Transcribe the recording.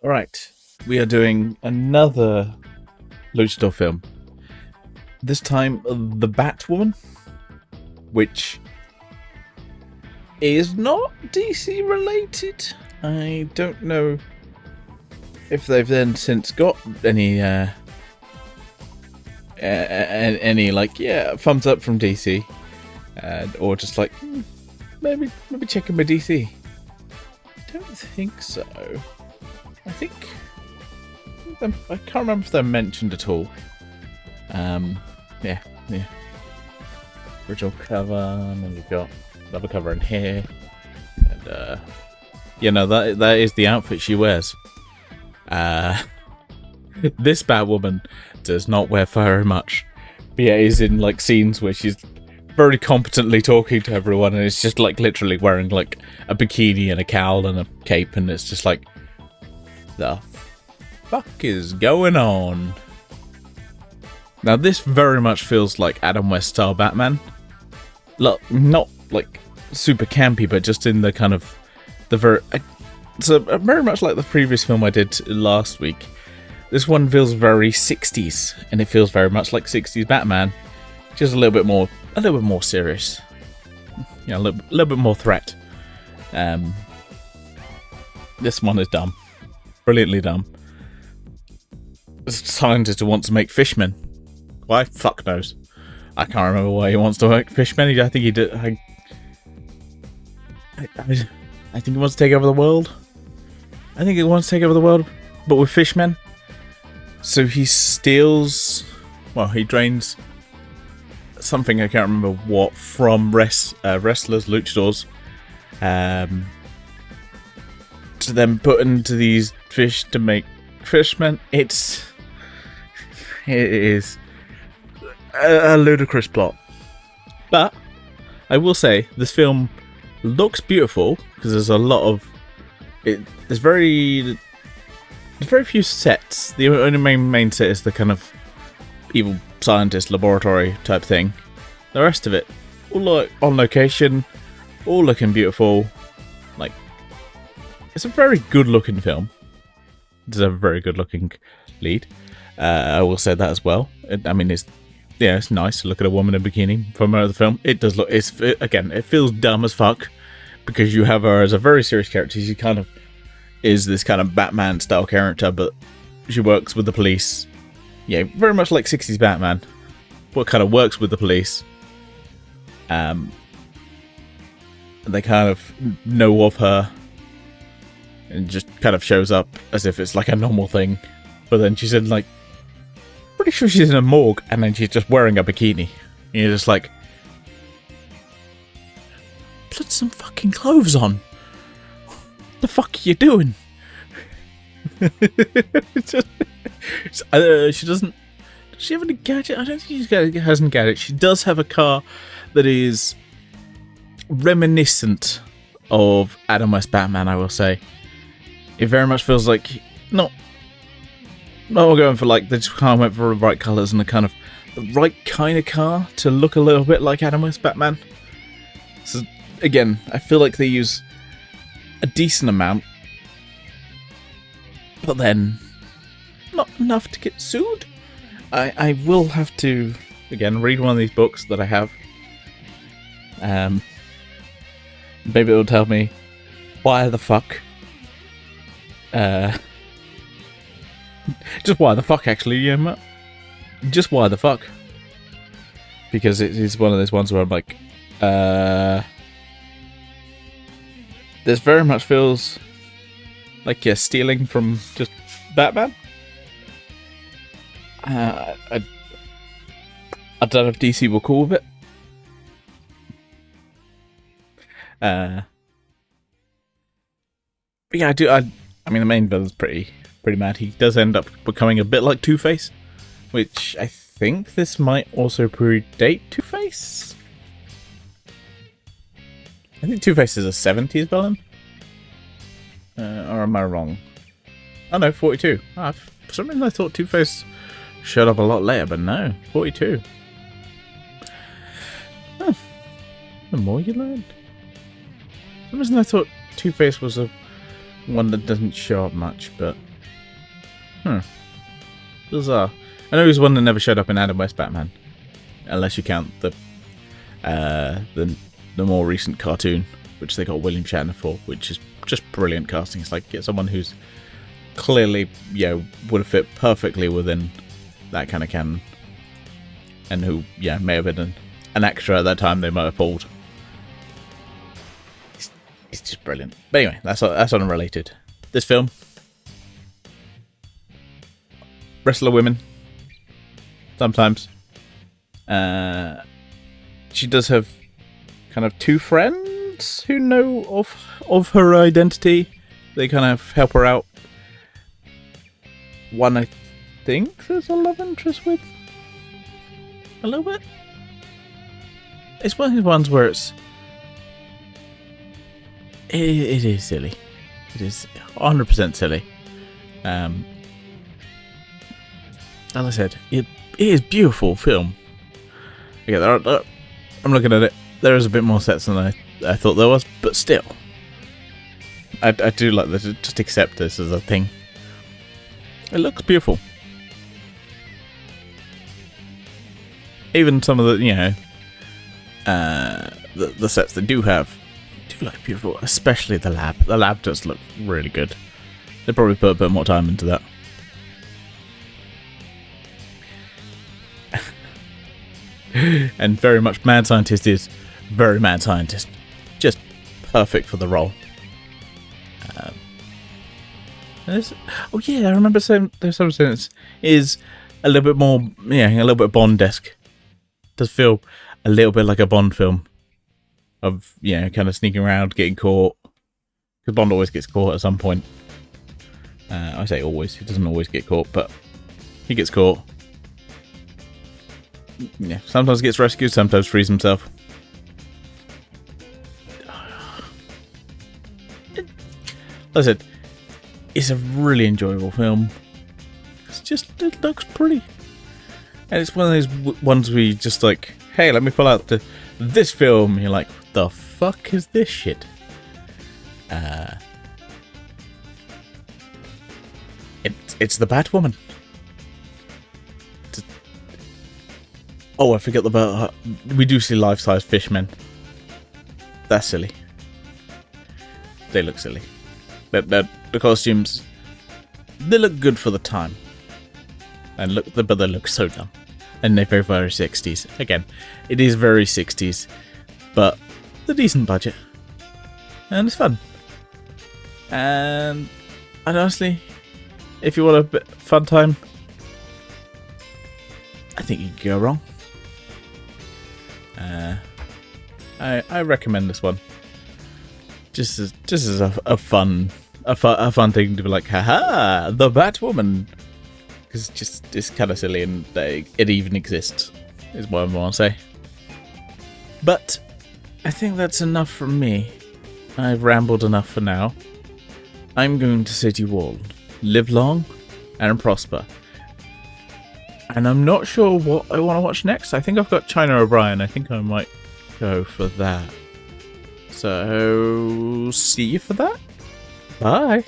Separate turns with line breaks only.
Alright, we are doing another Luchador film. This time, The Batwoman, which is not DC related. I don't know if they've then since got any thumbs up from DC, or just like maybe check in with DC. I don't think so. I think I can't remember if they're mentioned at all. Yeah. Original cover, and then you've got another cover in here, and that is the outfit she wears. This Batwoman does not wear very much, but yeah, is in like scenes where she's very competently talking to everyone, and it's just like literally wearing like a bikini and a cowl and a cape, and it's just like, the fuck is going on? Now this very much feels like Adam West style Batman. Look, not like super campy, but just in the kind of the very much like the previous film I did last week. This one feels very 60s, and it feels very much like 60s Batman, just a little bit more serious. You know, a little bit more threat. This one is dumb. Brilliantly dumb. Scientist who wants to make fishmen. Why? Fuck knows. I can't remember why he wants to make fishmen. I think he did. I think he wants to take over the world. I think he wants to take over the world, but with fishmen. So he steals. Well, he drains something, I can't remember what, from wrestlers, luchadors, to then put into these fish to make fishmen. It is a ludicrous plot, but I will say this film looks beautiful because there's a lot of it. There's very few sets. The only main set is the kind of evil scientist laboratory type thing. The rest of it, all on location, all looking beautiful. Like, it's a very good looking film. It's a very good looking lead. I will say that as well. It's nice to look at a woman in a bikini from the film. It does look. It feels dumb as fuck because you have her as a very serious character. She kind of is this kind of Batman style character, but she works with the police. Yeah, very much like 60s Batman. What kind of works with the police. They kind of know of her and just kind of shows up as if it's like a normal thing. But then she's in like, pretty sure she's in a morgue, and then she's just wearing a bikini. And you're just like, put some fucking clothes on. What the fuck are you doing? She doesn't. Does she have any gadget? I don't think she has any gadget. She does have a car that is reminiscent of Adam West Batman, I will say. It very much feels like not going for like they just kind of went for the right colours and the right kind of car to look a little bit like Adam West Batman. So again, I feel like they use a decent amount, but then not enough to get sued. I will have to again read one of these books that I have. Maybe it'll tell me why the fuck. Just why the fuck, actually, yeah, just why the fuck? Because it is one of those ones where I'm like, this very much feels like you're stealing from just Batman. I don't know if DC were cool with it. But yeah, I do. I mean, the main villain's pretty mad. He does end up becoming a bit like Two-Face, which I think this might also predate Two-Face. I think Two-Face is a 70s villain. Or am I wrong? Oh no, 42. For some reason I thought Two-Face showed up a lot later, but no, 42. Huh. The more you learn. For some reason I thought Two-Face was a one that doesn't show up much, but Bizarre. I know he was one that never showed up in Adam West Batman, unless you count the more recent cartoon, which they got William Shatner for, which is just brilliant casting. It's like get someone who's clearly, would have fit perfectly within that kind of canon, and who, may have been an extra at that time they might have pulled. It's just brilliant. But anyway, that's unrelated. This film, wrestler women, sometimes. She does have kind of two friends who know of her identity. They kind of help her out. One, I think there's a love interest with a little bit. It's one of these ones where it is silly. It is 100% silly. As I said, it is beautiful film. Yeah, I'm looking at it. There is a bit more sets than I thought there was, but still, I do like this. Just accept this as a thing. It looks beautiful. Even some of the the sets they do have do look beautiful, especially the lab. The lab does look really good. They probably put a bit more time into that. And very much Mad Scientist is very Mad Scientist. Just perfect for the role. I remember saying there's some sense is a little bit more, a little bit Bond-esque. Does feel a little bit like a Bond film of, kind of sneaking around, getting caught. Because Bond always gets caught at some point. I say always, he doesn't always get caught, but he gets caught. Yeah, sometimes gets rescued, sometimes frees himself. Like I said, it's a really enjoyable film. It looks pretty. And it's one of those ones where you just like, hey, let me pull out this film. And you're like, what the fuck is this shit? It's the Batwoman. Oh, I forgot about her. We do see life-size fishmen. That's silly. They look silly. The costumes, they look good for the time. But they look so dumb. And they're very, very 60s. Again, it is very 60s. But a decent budget. And it's fun. And honestly, if you want a bit fun time, I think you can go wrong. I recommend this one. Just as a fun thing to be like, haha, the Batwoman. Because it's kind of silly and it even exists, is what I want to say. But I think that's enough from me. I've rambled enough for now. I'm going to say to you all, live long and prosper. And I'm not sure what I want to watch next. I think I've got China O'Brien. I think I might go for that. So, see you for that. Bye.